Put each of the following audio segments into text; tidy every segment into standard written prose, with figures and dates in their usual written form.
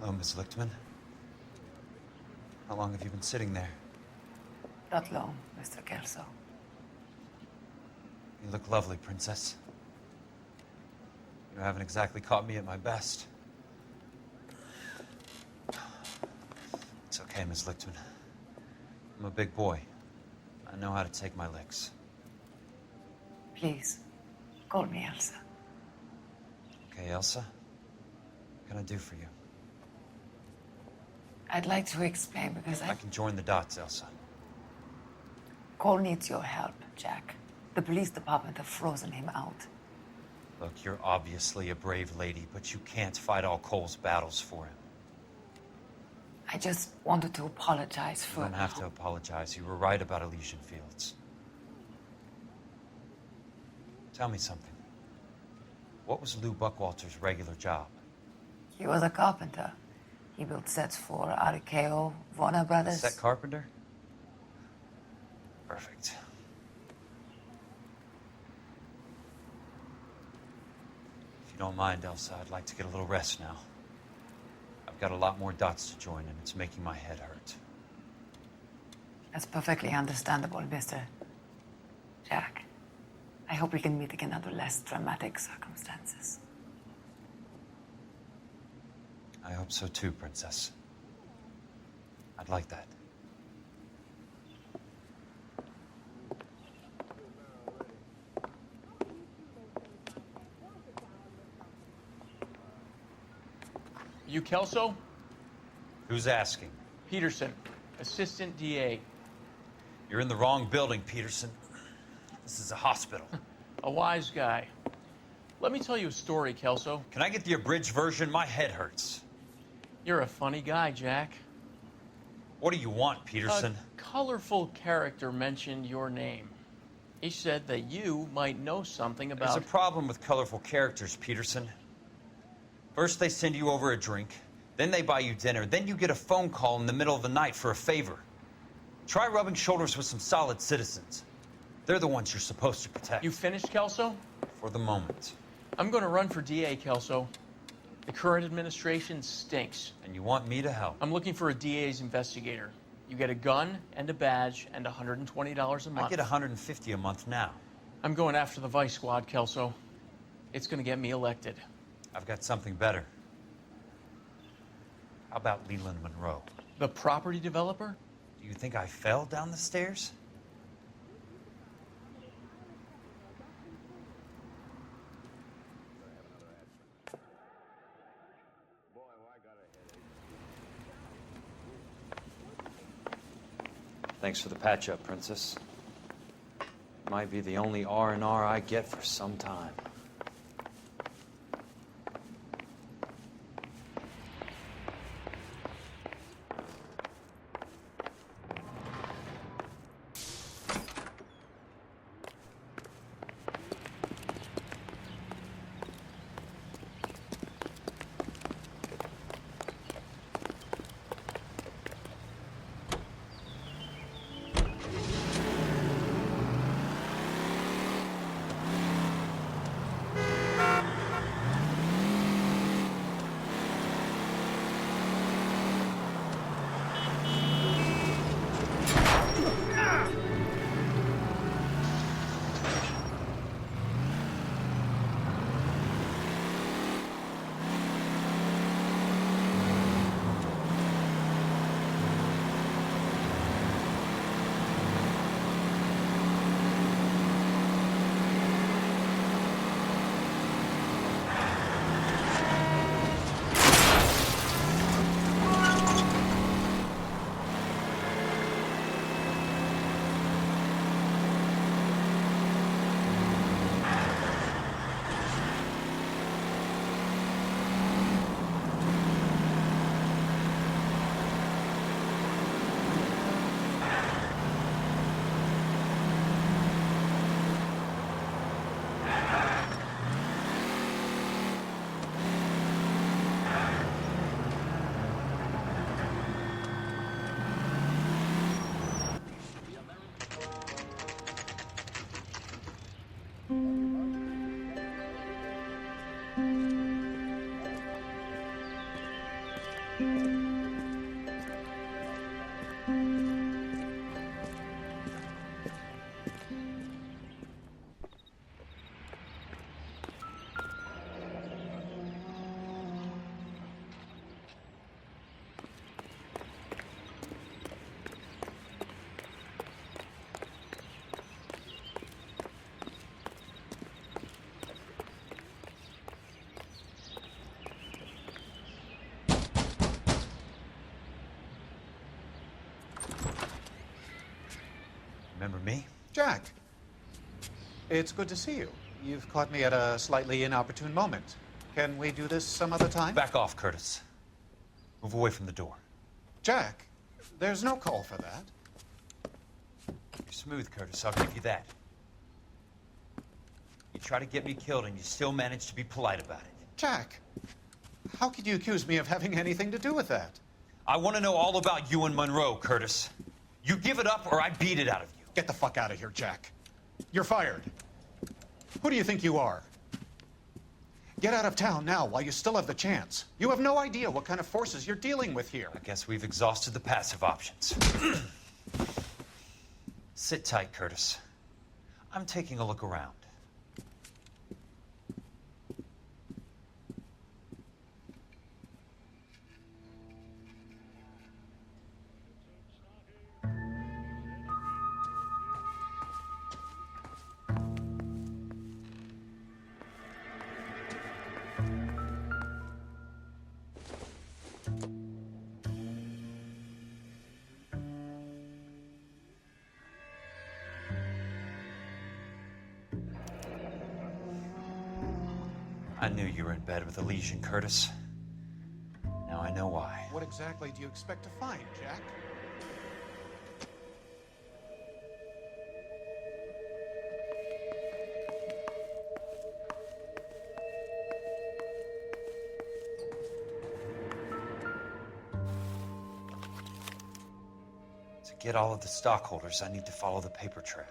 Hello, Miss Lichtman. How long have you been sitting there? Not long, Mr. Kelso. You look lovely, Princess. You haven't exactly caught me at my best. It's okay, Miss Lichtman. I'm a big boy. I know how to take my licks. Please, call me Elsa. Okay, Elsa? What can I do for you? I'd like to explain because I can join the dots, Elsa. Cole needs your help, Jack. The police department have frozen him out. Look, you're obviously a brave lady, but you can't fight all Cole's battles for him. I just wanted to apologize for... You don't have to apologize. You were right about Elysian Fields. Tell me something. What was Lou Buckwalter's regular job? He was a carpenter. He built sets for RKO, Warner Brothers. Set carpenter? Perfect. If you don't mind, Elsa, I'd like to get a little rest now. I've got a lot more dots to join, and it's making my head hurt. That's perfectly understandable, Mr. Jack. I hope we can meet again under less dramatic circumstances. I hope so too, Princess. I'd like that. You Kelso? Who's asking? Peterson, Assistant DA. You're in the wrong building, Peterson. This is a hospital. A wise guy. Let me tell you a story, Kelso. Can I get the abridged version? My head hurts. You're a funny guy, Jack. What do you want, Peterson? A colorful character mentioned your name. He said that you might know something about... There's a problem with colorful characters, Peterson. First they send you over a drink, then they buy you dinner, then you get a phone call in the middle of the night for a favor. Try rubbing shoulders with some solid citizens. They're the ones you're supposed to protect. You finished, Kelso? For the moment. I'm going to run for DA, Kelso. The current administration stinks. And you want me to help? I'm looking for a DA's investigator. You get a gun and a badge and $120 a month. I get $150 a month now. I'm going after the Vice Squad, Kelso. It's going to get me elected. I've got something better. How about Leland Monroe? The property developer? Do you think I fell down the stairs? Thanks for the patch-up, Princess. Might be the only R&R I get for some time. Me? Jack, it's good to see you. You've caught me at a slightly inopportune moment. Can we do this some other time? Back off, Curtis. Move away from the door. Jack, there's no call for that. You're smooth, Curtis. I'll give you that. You try to get me killed, and you still manage to be polite about it. Jack, how could you accuse me of having anything to do with that? I want to know all about you and Monroe, Curtis. You give it up, or I beat it out of you. Get the fuck out of here, Jack. You're fired. Who do you think you are? Get out of town now while you still have the chance. You have no idea what kind of forces you're dealing with here. I guess we've exhausted the passive options. Sit tight, Curtis. I'm taking a look around. I knew you were in bed with Elysian, Curtis. Now I know why. What exactly do you expect to find, Jack? To get all of the stockholders, I need to follow the paper trail.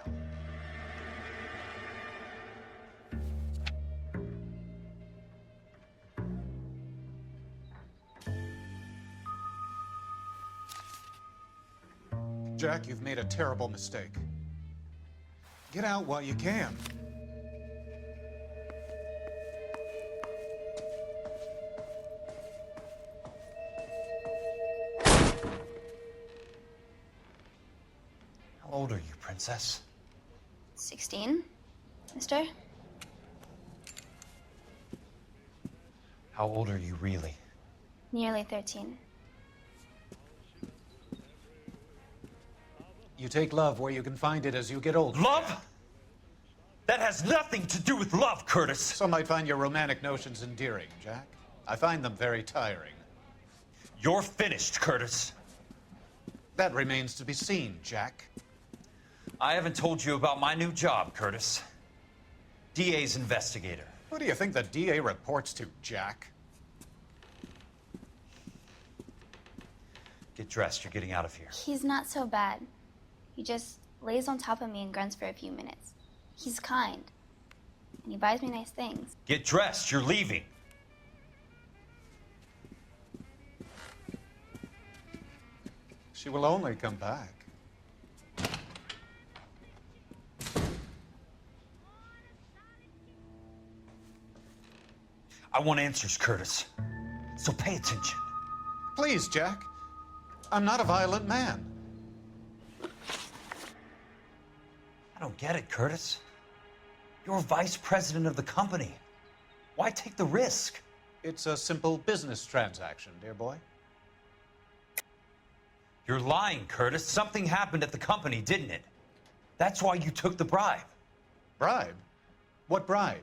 Jack, you've made a terrible mistake. Get out while you can. How old are you, Princess? 16, mister? How old are you really? Nearly 13. You take love where you can find it as you get older. Love? That has nothing to do with love, Curtis. Some might find your romantic notions endearing, Jack. I find them very tiring. You're finished, Curtis. That remains to be seen, Jack. I haven't told you about my new job, Curtis. DA's investigator. Who do you think the DA reports to, Jack? Get dressed, you're getting out of here. He's not so bad. He just lays on top of me and grunts for a few minutes. He's kind. And he buys me nice things. Get dressed, you're leaving. She will only come back. I want answers, Curtis. So pay attention. Please, Jack. I'm not a violent man. I don't get it, Curtis. You're vice president of the company. Why take the risk? It's a simple business transaction, dear boy. You're lying, Curtis. Something happened at the company, didn't it? That's why you took the bribe. Bribe? What bribe?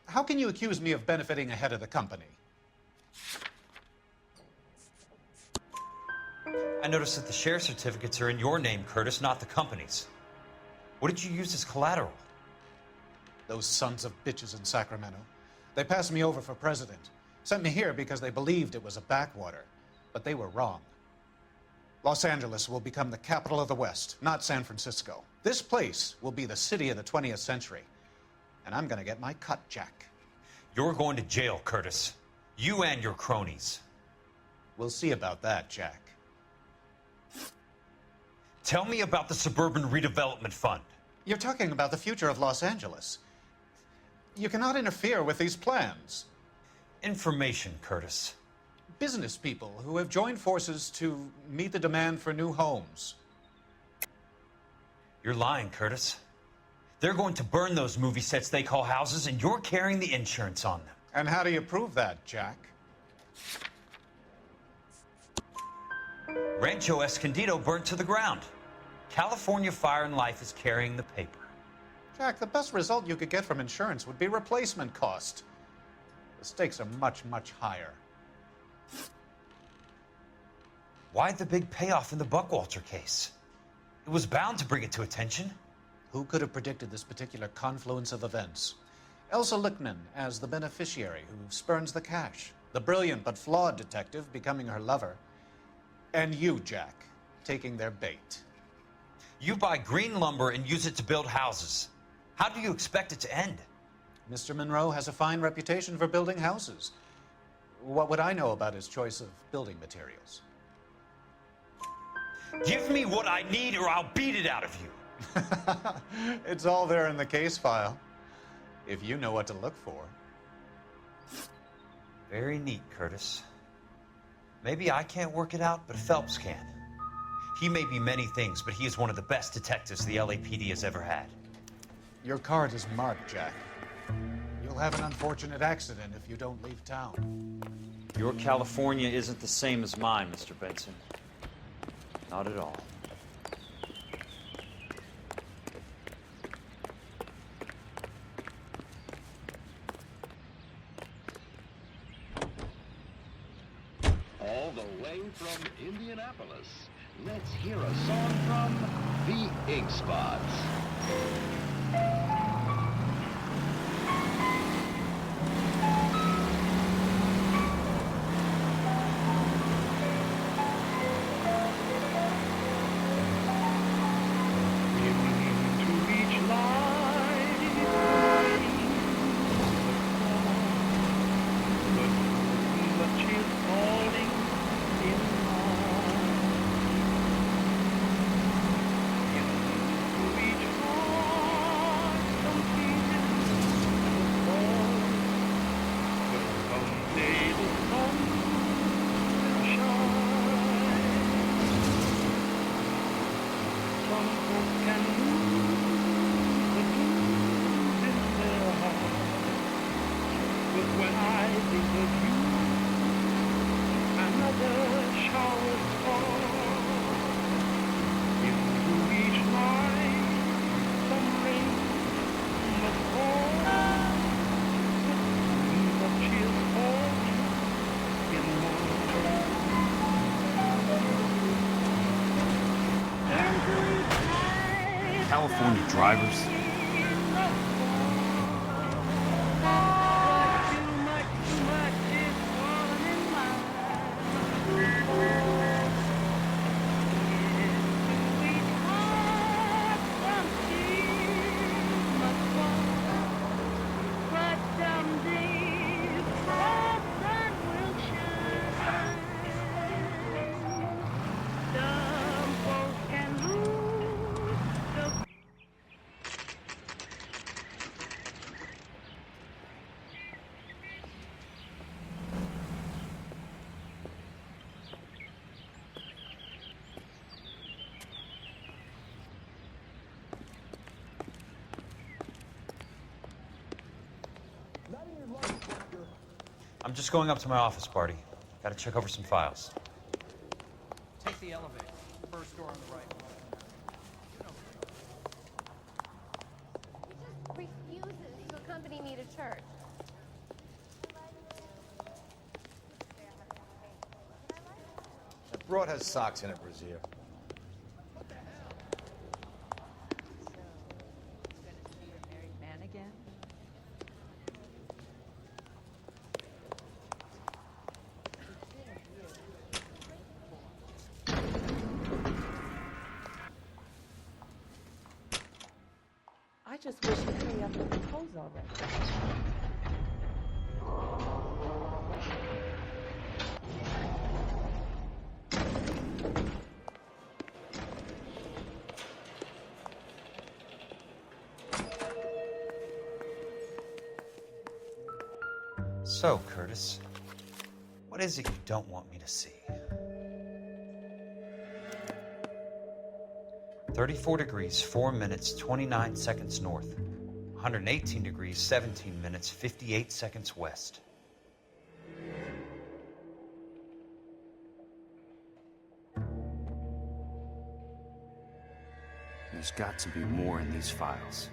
How can you accuse me of benefiting ahead of the company? I noticed that the share certificates are in your name, Curtis, not the company's. What did you use as collateral? Those sons of bitches in Sacramento. They passed me over for president. Sent me here because they believed it was a backwater. But they were wrong. Los Angeles will become the capital of the West, not San Francisco. This place will be the city of the 20th century. And I'm gonna get my cut, Jack. You're going to jail, Curtis. You and your cronies. We'll see about that, Jack. Tell me about the Suburban Redevelopment Fund. You're talking about the future of Los Angeles. You cannot interfere with these plans. Information, Curtis. Business people who have joined forces to meet the demand for new homes. You're lying, Curtis. They're going to burn those movie sets they call houses, and you're carrying the insurance on them. And how do you prove that, Jack? Rancho Escondido burnt to the ground. California Fire and Life is carrying the paper. Jack, the best result you could get from insurance would be replacement cost. The stakes are much, much higher. Why the big payoff in the Buckwalter case? It was bound to bring it to attention. Who could have predicted this particular confluence of events? Elsa Lichtman as the beneficiary who spurns the cash. The brilliant but flawed detective becoming her lover. And you, Jack, taking their bait. You buy green lumber and use it to build houses. How do you expect it to end? Mr. Monroe has a fine reputation for building houses. What would I know about his choice of building materials? Give me what I need or I'll beat it out of you. It's all there in the case file, if you know what to look for. Very neat, Curtis. Maybe I can't work it out, but Phelps can. He may be many things, but he is one of the best detectives the LAPD has ever had. Your card is marked, Jack. You'll have an unfortunate accident if you don't leave town. Your California isn't the same as mine, Mr. Benson. Not at all. All the way from Indianapolis, let's hear a song from the Ink Spots. California drivers. I'm just going up to my office, Barty. Gotta check over some files. Take the elevator. First door on the right. He just refuses to accompany me to church. That broad has socks in it, Brazier. I just wish you'd hurry up and propose already. So, Curtis, what is it you don't want me to see? 34 degrees, 4 minutes, 29 seconds north. 118 degrees, 17 minutes, 58 seconds west. There's got to be more in these files.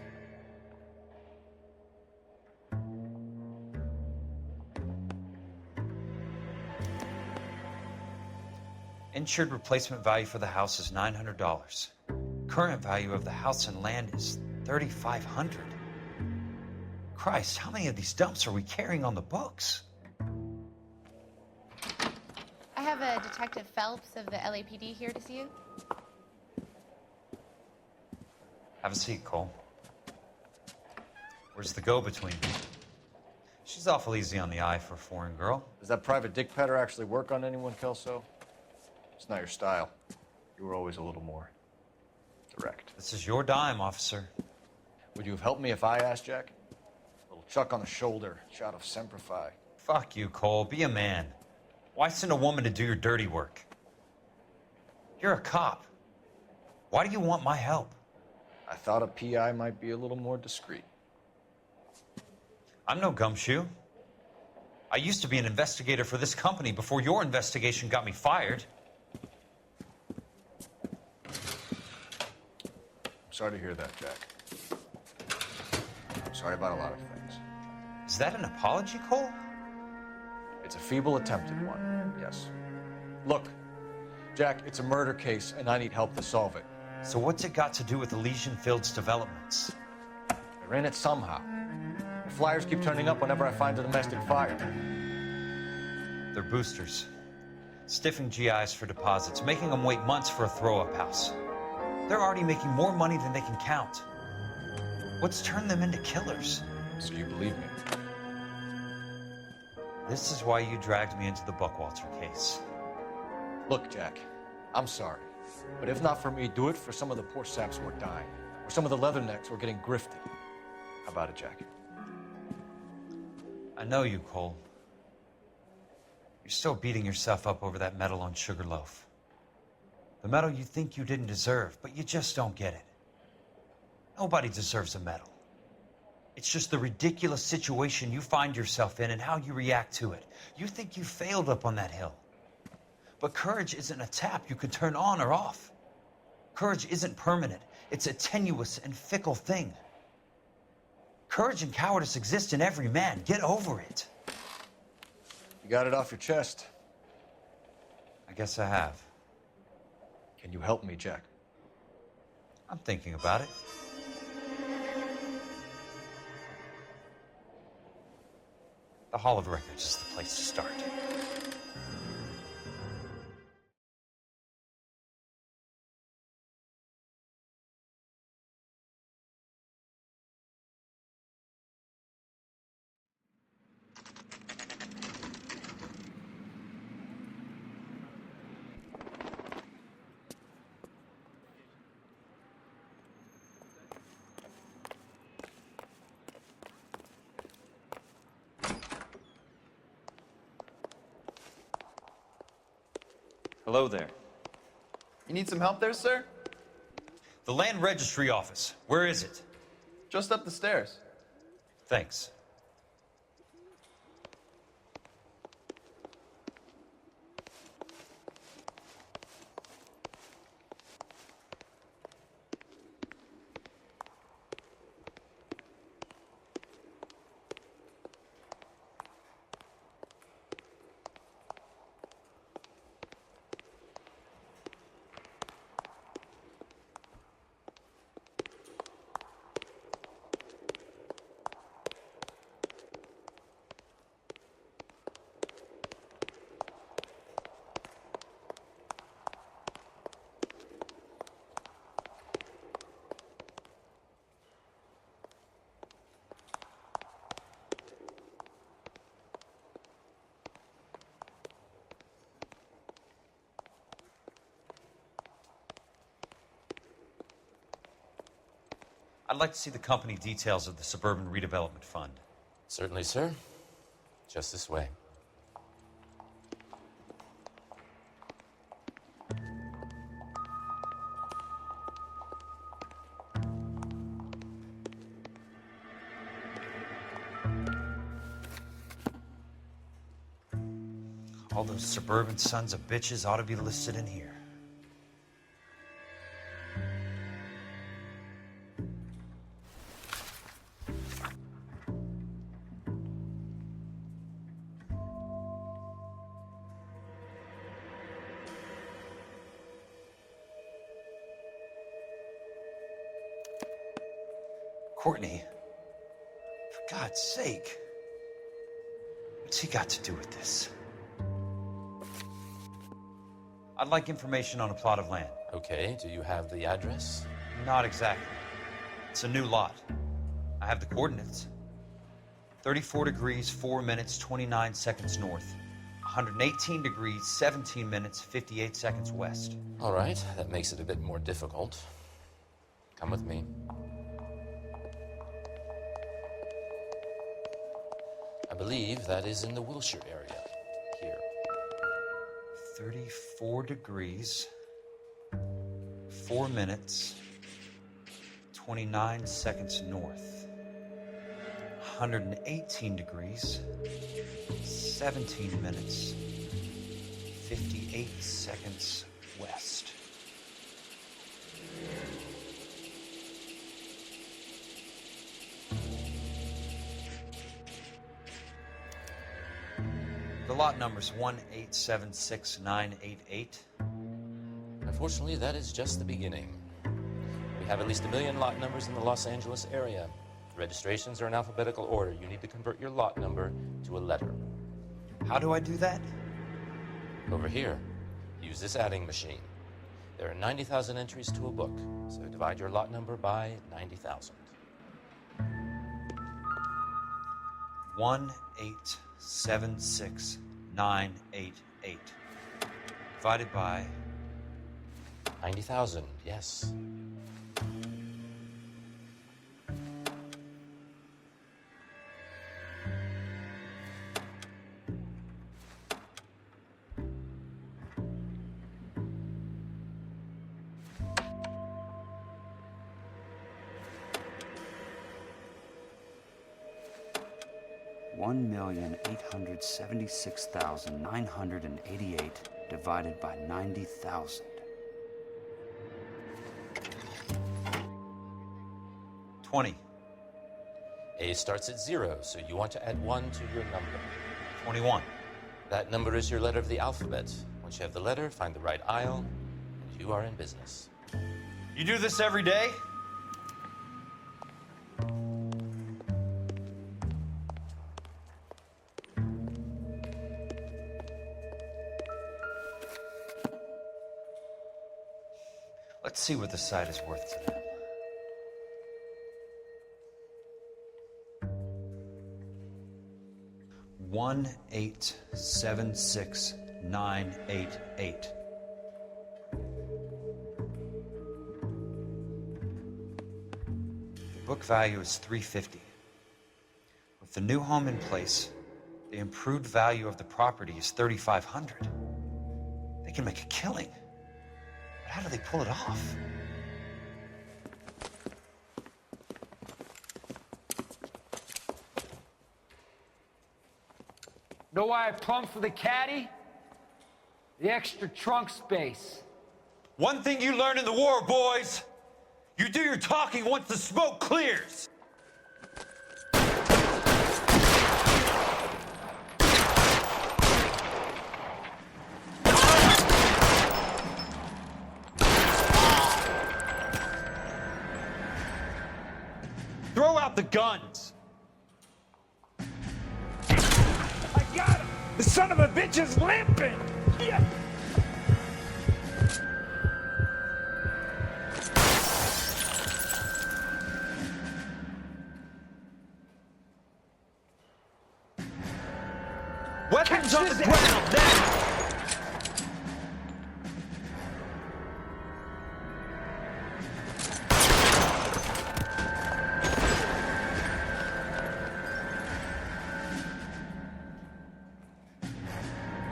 Insured replacement value for the house is $900. Current value of the house and land is $3,500. Christ, how many of these dumps are we carrying on the books? I have a Detective Phelps of the LAPD here to see you. Have a seat, Cole. Where's the go-between? She's awful easy on the eye for a foreign girl. Does that private dick petter actually work on anyone, Kelso? It's not your style. You were always a little more direct. This is your dime, officer. Would you have helped me if I asked, Jack? A little chuck on the shoulder, shot of Semper Fi. Fuck you, Cole. Be a man. Why send a woman to do your dirty work? You're a cop. Why do you want my help? I thought a PI might be a little more discreet. I'm no gumshoe. I used to be an investigator for this company before your investigation got me fired. Sorry to hear that, Jack. Sorry about a lot of things. Is that an apology, Cole? It's a feeble attempt at one, yes. Look, Jack, it's a murder case, and I need help to solve it. So what's it got to do with Elysian Fields developments? They're in it somehow. The flyers keep turning up whenever I find a domestic fire. They're boosters. Stiffing GIs for deposits, making them wait months for a throw-up house. They're already making more money than they can count. What's turned them into killers? So you believe me? This is why you dragged me into the Buckwalter case. Look, Jack, I'm sorry. But if not for me, do it for some of the poor saps who are dying. Or some of the leathernecks who are getting grifted. How about it, Jack? I know you, Cole. You're still beating yourself up over that medal on Sugarloaf. The medal you think you didn't deserve, but you just don't get it. Nobody deserves a medal. It's just the ridiculous situation you find yourself in and how you react to it. You think you failed up on that hill. But courage isn't a tap you can turn on or off. Courage isn't permanent. It's a tenuous and fickle thing. Courage and cowardice exist in every man. Get over it. You got it off your chest. I guess I have. Can you help me, Jack? I'm thinking about it. The Hall of Records is the place to start. Hello there. You need some help there, sir? The Land Registry Office. Where is it? Just up the stairs. Thanks. I'd like to see the company details of the Suburban Redevelopment Fund. Certainly, sir. Just this way. All those suburban sons of bitches ought to be listed in here. Courtney, for God's sake, what's he got to do with this? I'd like information on a plot of land. Okay, do you have the address? Not exactly. It's a new lot. I have the coordinates. 34 degrees, 4 minutes, 29 seconds north. 118 degrees, 17 minutes, 58 seconds west. All right, that makes it a bit more difficult. Come with me. I believe that is in the Wilshire area. Here. 34 degrees, 4 minutes, 29 seconds north. 118 degrees, 17 minutes, 58 seconds west. The lot number's 1876988. Unfortunately, that is just the beginning. We have at least 1 million lot numbers in the Los Angeles area. Registrations are in alphabetical order. You need to convert your lot number to a letter. How do I do that? Over here, use this adding machine. There are 90,000 entries to a book, so divide your lot number by 90,000. 1876988 divided by 90,000, yes. $1,876,988 divided by 90,000. 20. A starts at 0, so you want to add 1 to your number. 21. That number is your letter of the alphabet. Once you have the letter, find the right aisle, and you are in business. You do this every day? Let's see what the site is worth to them. $1,876,988. The book value is $350. With the new home in place, the improved value of the property is $3,500. They can make a killing. But how do they pull it off? Know why I plumbed for the caddy? The extra trunk space. One thing you learn in the war, boys. You do your talking once the smoke clears. Throw out the guns. I got him! The son of a bitch is limping! Yeah. Weapons on the ground, now!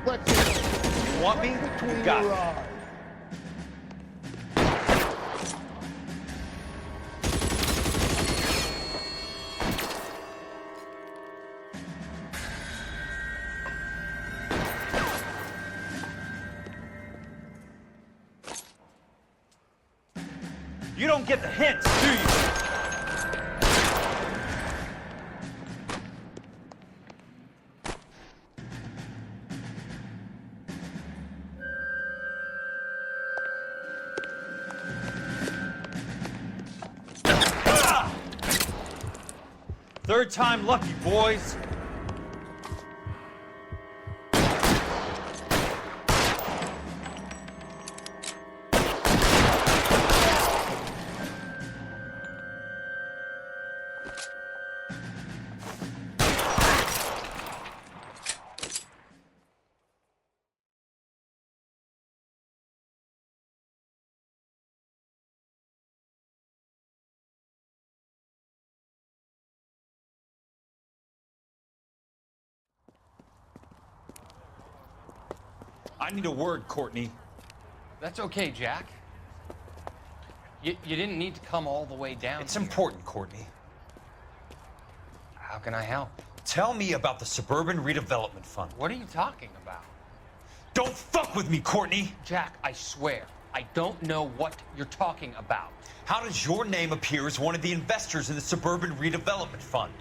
You want me? You got it. You don't get the hints, do you? Third time lucky, boys. I need a word, Courtney. That's okay, Jack. You didn't need to come all the way down It's here. important, Courtney. How can I help? Tell me about the Suburban Redevelopment Fund. What are you talking about? Don't fuck with me, Courtney! Jack, I swear, I don't know what you're talking about. How does your name appear as one of the investors in the Suburban Redevelopment Fund?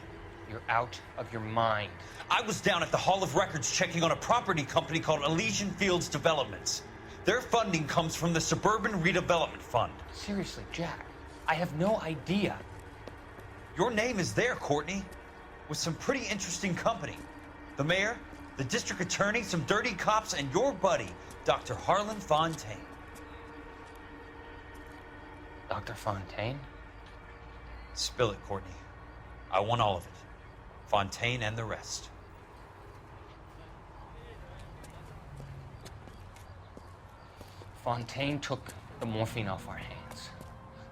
You're out of your mind. I was down at the Hall of Records checking on a property company called Elysian Fields Developments. Their funding comes from the Suburban Redevelopment Fund. Seriously, Jack, I have no idea. Your name is there, Courtney, with some pretty interesting company. The mayor, the district attorney, some dirty cops, and your buddy, Dr. Harlan Fontaine. Dr. Fontaine? Spill it, Courtney. I want all of it. Fontaine and the rest. Fontaine took the morphine off our hands.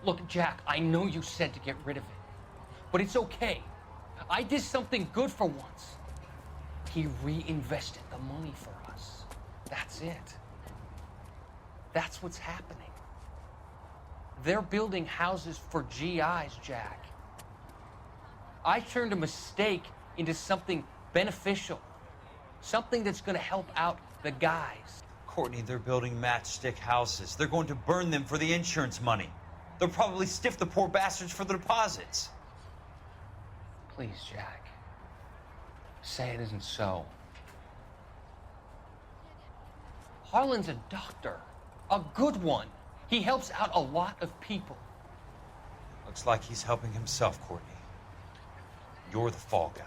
Look, Jack, I know you said to get rid of it, but it's okay. I did something good for once. He reinvested the money for us. That's it. That's what's happening. They're building houses for GIs, Jack. I turned a mistake into something beneficial, something that's going to help out the guys. Courtney, they're building matchstick houses. They're going to burn them for the insurance money. They'll probably stiff the poor bastards for the deposits. Please, Jack. Say it isn't so. Harlan's a doctor, a good one. He helps out a lot of people. Looks like he's helping himself, Courtney. You're the fall guy.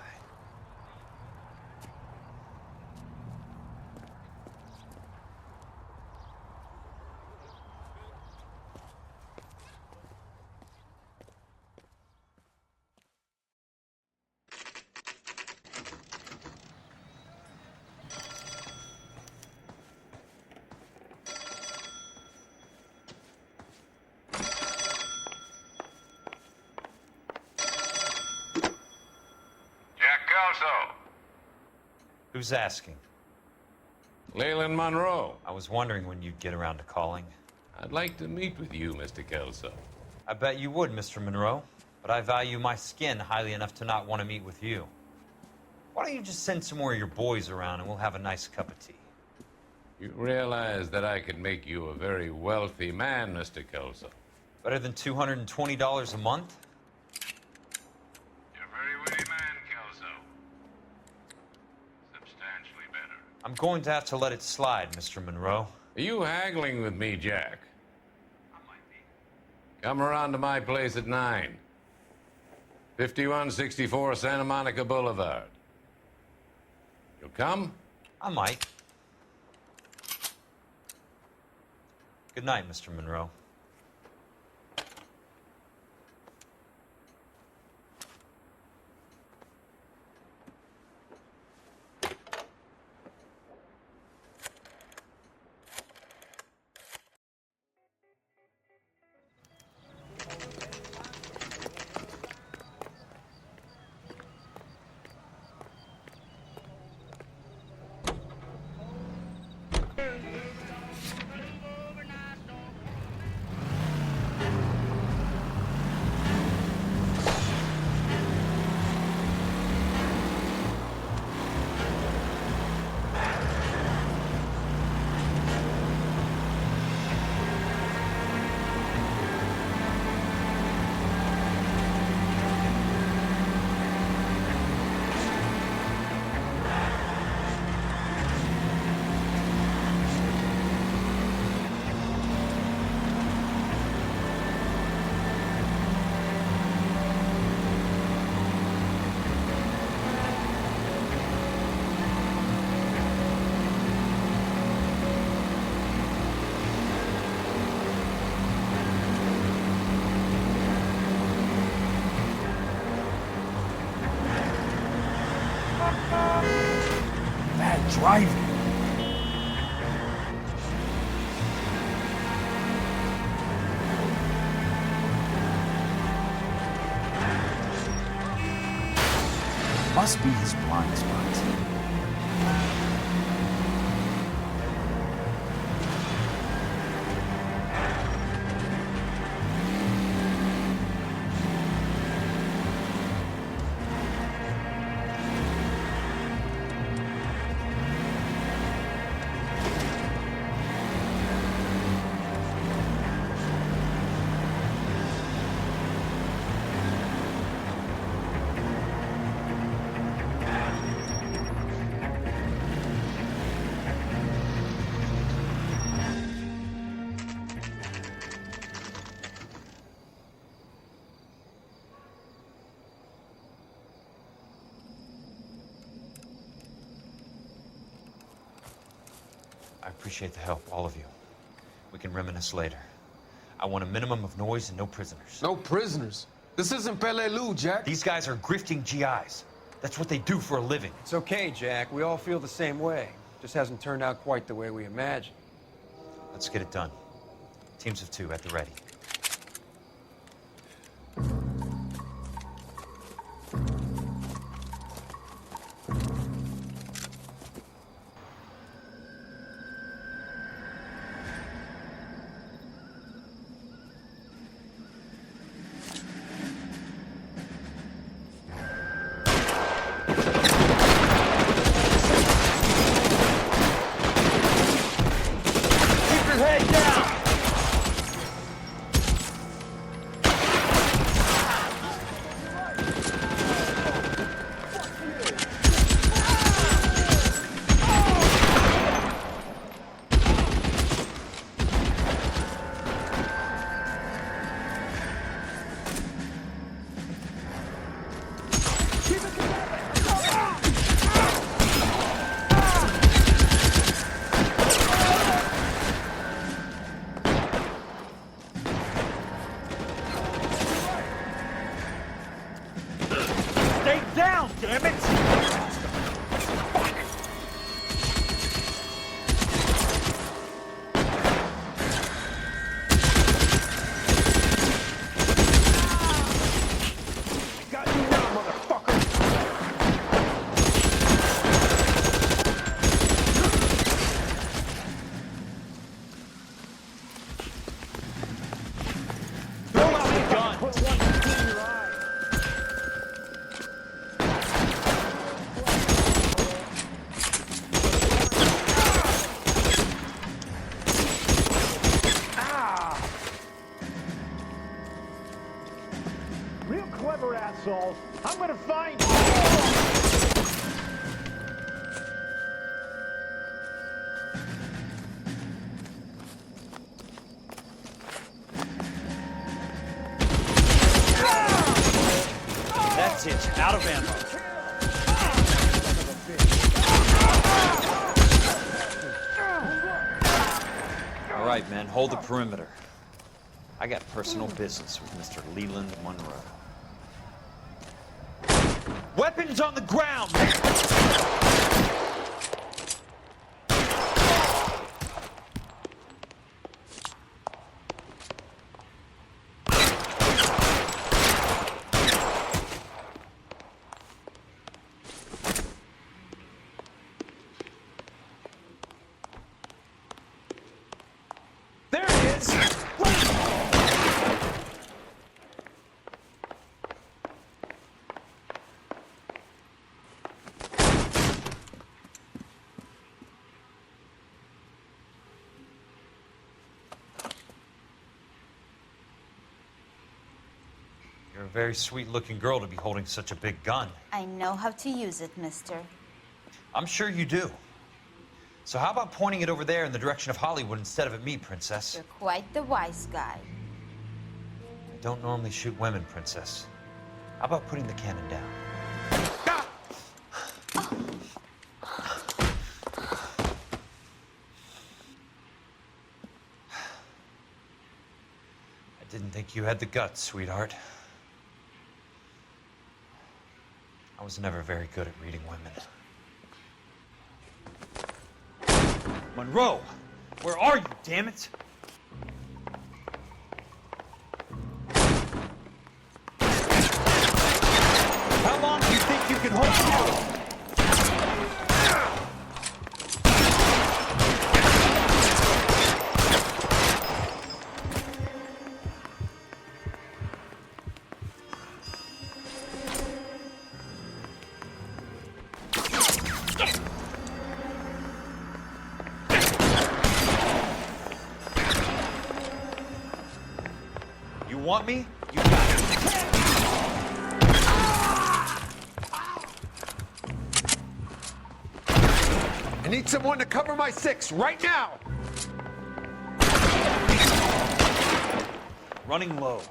Who's asking? Leyland Monroe. I was wondering when you'd get around to calling. I'd like to meet with you, Mr. Kelso. I bet you would, Mr. Monroe. But I value my skin highly enough to not want to meet with you. Why don't you just send some more of your boys around and we'll have a nice cup of tea? You realize that I could make you a very wealthy man, Mr. Kelso. Better than $220 a month? You're a very witty man, Kelso. Substantially better. I'm going to have to let it slide, Mr. Monroe. Are you haggling with me, Jack? I might be. Come around to my place at 9. 5164 Santa Monica Boulevard. You'll come? I might. Good night, Mr. Monroe. driving. Must be his blind spot. I appreciate the help, all of you. We can reminisce later. I want a minimum of noise and no prisoners. No prisoners? This isn't Peleliu, Jack. These guys are grifting GIs. That's what they do for a living. It's okay, Jack. We all feel the same way. Just hasn't turned out quite the way we imagined. Let's get it done. Teams of 2 at the ready. Stay down, damn it! Got you now, motherfucker! Throw out the gun! Put one between your eyes! Real clever assholes. I'm gonna find you. That's it. Out of ammo. All right, men, hold the perimeter. I got personal business with Mr. Leland Monroe. Weapons on the ground! There it is! You're a very sweet-looking girl to be holding such a big gun. I know how to use it, mister. I'm sure you do. So how about pointing it over there in the direction of Hollywood instead of at me, Princess? You're quite the wise guy. I don't normally shoot women, Princess. How about putting the cannon down? I didn't think you had the guts, sweetheart. I was never very good at reading women. Monroe! Where are you, damn it? How long do you think you can hold out? You want me? You got it. I need someone to cover my 6 right now! Running low.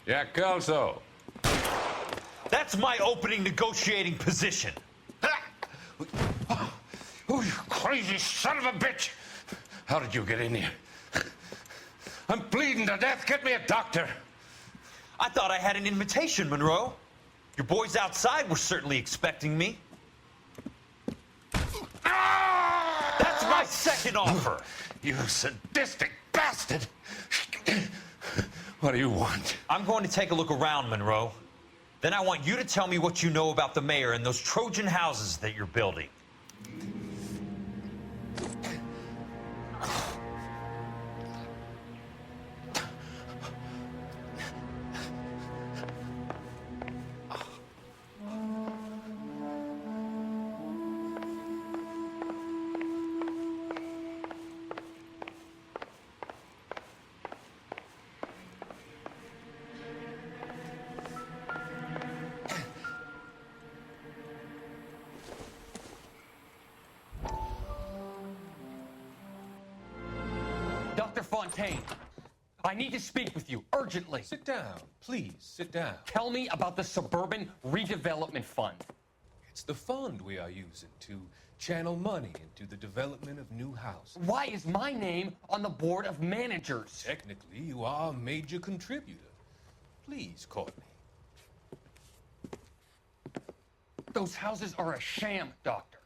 Jack Kelso. That's my opening negotiating position. Oh, you crazy son of a bitch! How did you get in here? I'm bleeding to death. Get me a doctor. I thought I had an invitation, Monroe. Your boys outside were certainly expecting me. That's my second offer. You sadistic bastard! What do you want? I'm going to take a look around, Monroe. Then I want you to tell me what you know about the mayor and those Trojan houses that you're building. Dr. Fontaine, I need to speak with you urgently. Sit down. Please, sit down. Tell me about the Suburban Redevelopment Fund. It's the fund we are using to channel money into the development of new houses. Why is my name on the board of managers? Technically, you are a major contributor. Please, Courtney. Those houses are a sham, Doctor.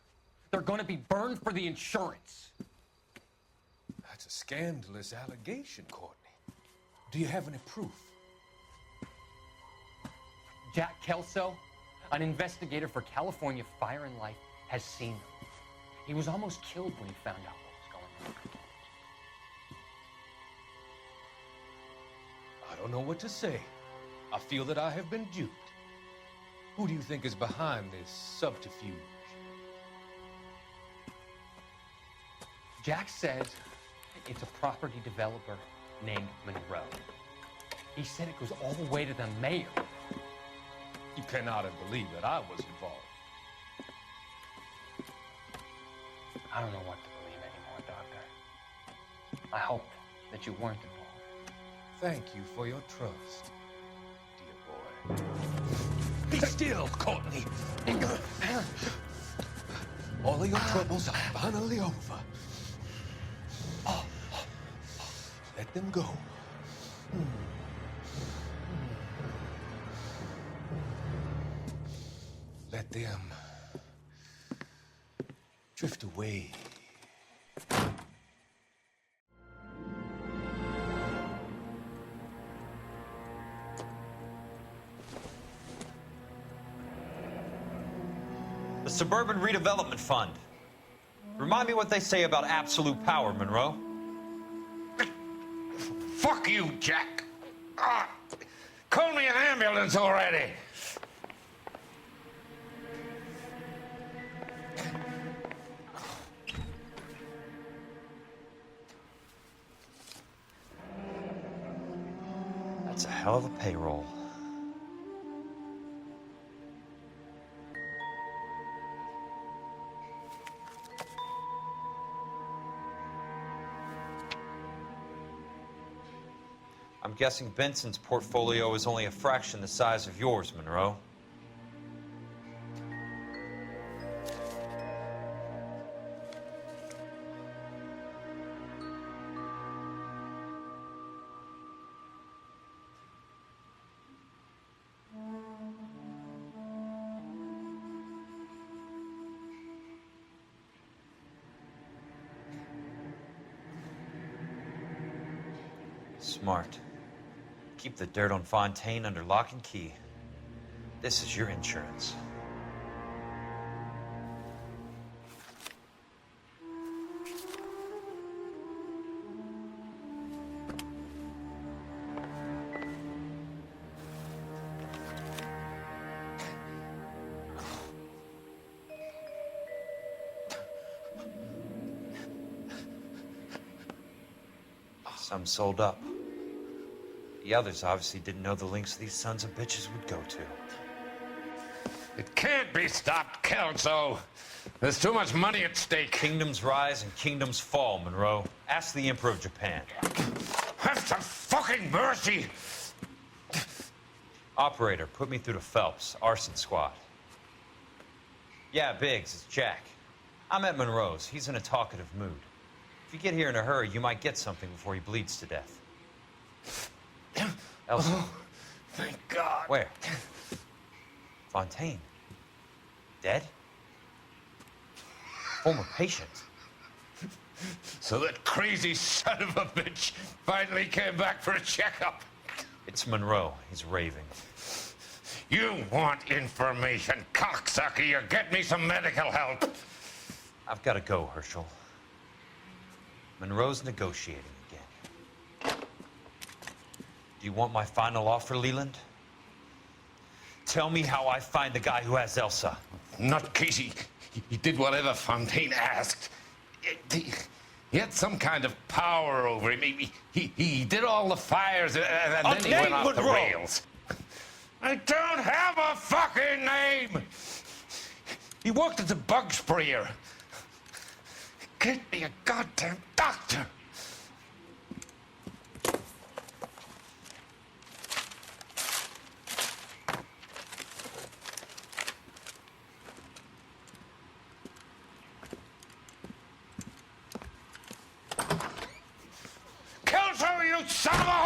They're going to be burned for the insurance. That's a scandalous allegation, Courtney. Do you have any proof? Jack Kelso, an investigator for California Fire and Life, has seen them. He was almost killed when he found out what was going on. I don't know what to say. I feel that I have been duped. Who do you think is behind this subterfuge? Jack says it's a property developer named Monroe. He said it goes all the way to the mayor. You cannot believe that I was involved. I don't know what to believe anymore, Doctor. I hope that you weren't involved. Thank you for your trust, dear boy. Be still, Courtney. All of your troubles are finally over. Let them go. Let them drift away. The Suburban Redevelopment Fund. Remind me what they say about absolute power, Monroe. Fuck you, Jack. Call me an ambulance already. That's a hell of a payroll. I'm guessing Benson's portfolio is only a fraction the size of yours, Monroe. Smart. Keep the dirt on Fontaine under lock and key. This is your insurance. Some sold up. The others obviously didn't know the lengths these sons of bitches would go to. It can't be stopped, Kelso. There's too much money at stake. Kingdoms rise and kingdoms fall, Monroe. Ask the Emperor of Japan. Have some fucking mercy! Operator, put me through to Phelps, arson squad. Yeah, Biggs, it's Jack. I'm at Monroe's. He's in a talkative mood. If you get here in a hurry, you might get something before he bleeds to death. Elsa. Oh, thank God. Where? Fontaine. Dead? Former patient. So that crazy son of a bitch finally came back for a checkup. It's Monroe. He's raving. You want information, cocksucker. You get me some medical help. I've got to go, Herschel. Monroe's negotiating again. Do you want my final offer, Leland? Tell me how I find the guy who has Elsa. Not Casey. He did whatever Fontaine asked. He had some kind of power over him. He did all the fires, and then he went off the rails. I don't have a fucking name! He worked as a bug sprayer. Get me a goddamn doctor! Kelso, you son of a